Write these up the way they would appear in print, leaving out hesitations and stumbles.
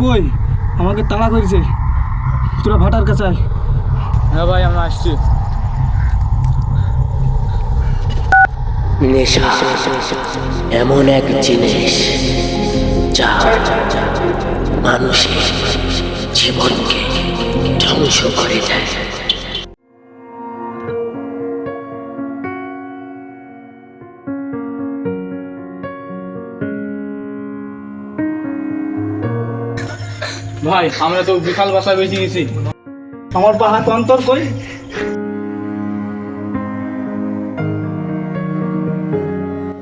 কই? আমাকে তাড়া করেছে, তোরা ভাটার কাছে আয়। হ্যাঁ ভাই, আমরা আসছি। নেশা এমন এক জিনিস যা মানুষের জীবনকে ধ্বংস করে দেয়। ভাই, আমরা তো বিকাল বাসায় বেশি গেছি। আমার পা হাত অন্তর কই?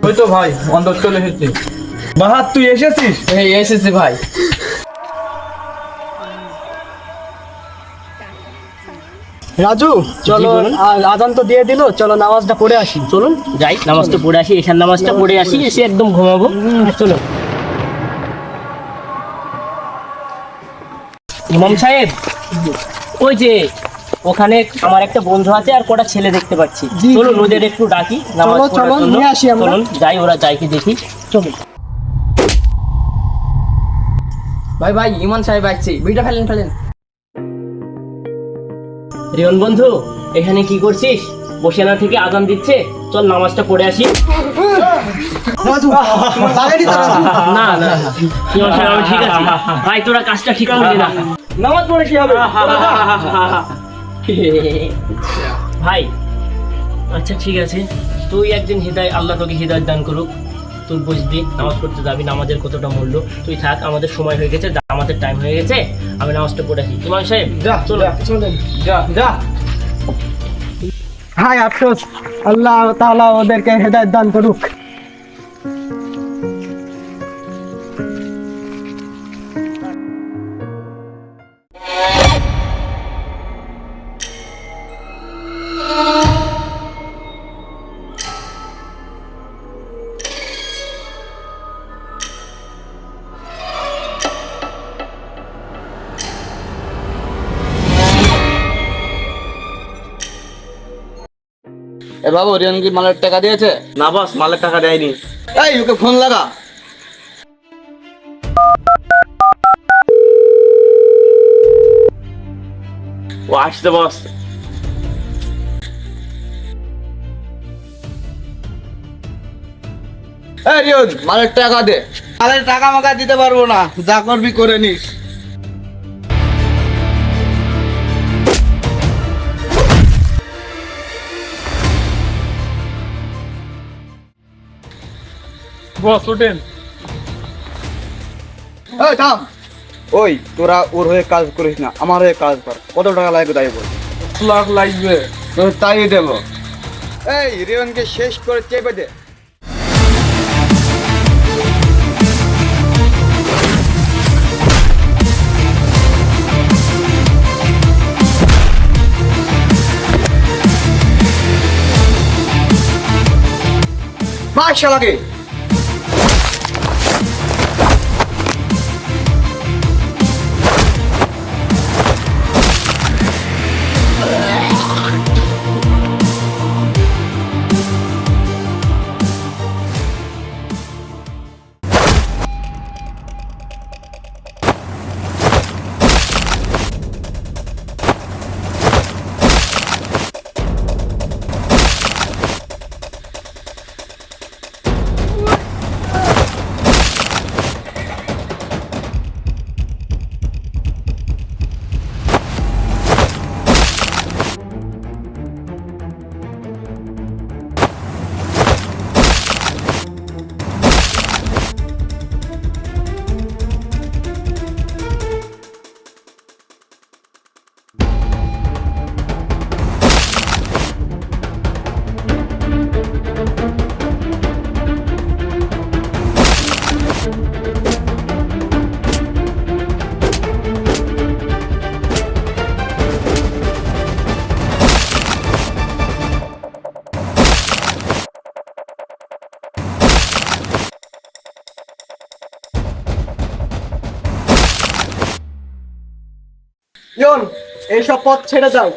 ওই তো ভাই, অন্তর চলে এসেছি। বাহাত তুই এসেছিস? এই এসেছি ভাই। রাজু চলো, আজান তো দিয়ে দিল, চলো নামাজটা পড়ে আসি। চলুন যাই, নামাজটা পড়ে আসি, এখান নামাজটা পড়ে আসি, এসে একদম ঘুমাবো। চলো। ইমাম সাহেব, ওই যে ওখানে আমার একটা বন্ধু আছে আর কটা ছেলে দেখতে পাচ্ছি, চলুন ওদের একটু ডাকি নামাজ পড়ার চলো, জন্য। নিয়ে আসি আমরা। চলুন যাই, ওরা যাই কি দেখি। চলুন। ভাই ভাই, ইমান সাহেব আসছে, বিড়িটা ফেলেন। রিয়ন বন্ধু, এখানে কি করছিস? বসে না থেকে আজান দিচ্ছে, চল নামাজটা পড়ে আসি। রাজু লাগাই দিতে রাজু। না না, ইমাম সাহেব আমি ঠিক আছে। ভাই তোরা কাজটা ঠিক করলি না। নামাজ পড়ে কি হবে? ভাই আচ্ছা ঠিক আছে, তুই একদিন হৃদয়, আল্লাহ তোকে হৃদয় দান করুক। তুই বুঝবি নামাজ পড়তে যাবি, নামাজের কতটা মূল্য। তুই থাক, আমাদের সময় হয়ে গেছে, আমাদের টাইম হয়ে গেছে, আমি নামাজটা পড়ে আসি। ইমাম সাহেব যা চলো। যা। হায় আফসোস, আল্লাহ তাআলা ওদেরকে হেদায়েত দান করুক। এ বাবু, রিয়ান কি মালের টাকা দিয়েছে? না বস, মালের টাকা দেয়নি। এই, ওকে ফোন লাগা। ও আসছে বস। এই রিয়ান, মালের টাকা দে। মালের টাকা মাকা দিতে পারবো না, যা করবি করে নিস। বস ওঠেন। এই থাম। ওই তোরা ওর হয়ে কাজ করিস না, আমার হয়ে কাজ কর। কত টাকা লাগবে তাই বল। লাখ লাগবে। তাই দেবো। এই রিয়নকে শেষ করে চেপে দে। মাশাআল্লাহ। ইয়ন, এইসব পথ ছেড়ে দাও,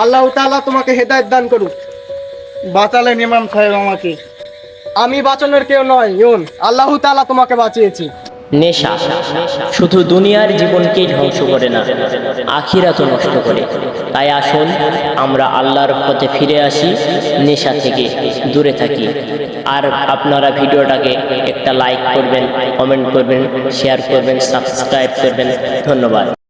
আল্লাহ তাআলা তোমাকে হেদায়েত দান করুক। বাঁচালেন ইমাম সাহেব আমাকে। আমি বাঁচানোর কেউ নয় ইয়ন, আল্লাহ তাআলা তোমাকে বাঁচিয়েছি। নেশা শুধু দুনিয়ার জীবনকেই ধ্বংস করে না, আখিরাতও নষ্ট করে। তাই আসুন আমরা আল্লাহর পথে ফিরে আসি, নেশা থেকে দূরে থাকি। আর আপনারা ভিডিওটাকে একটা লাইক করবেন, কমেন্ট করবেন, শেয়ার করবেন, সাবস্ক্রাইব করবেন। ধন্যবাদ।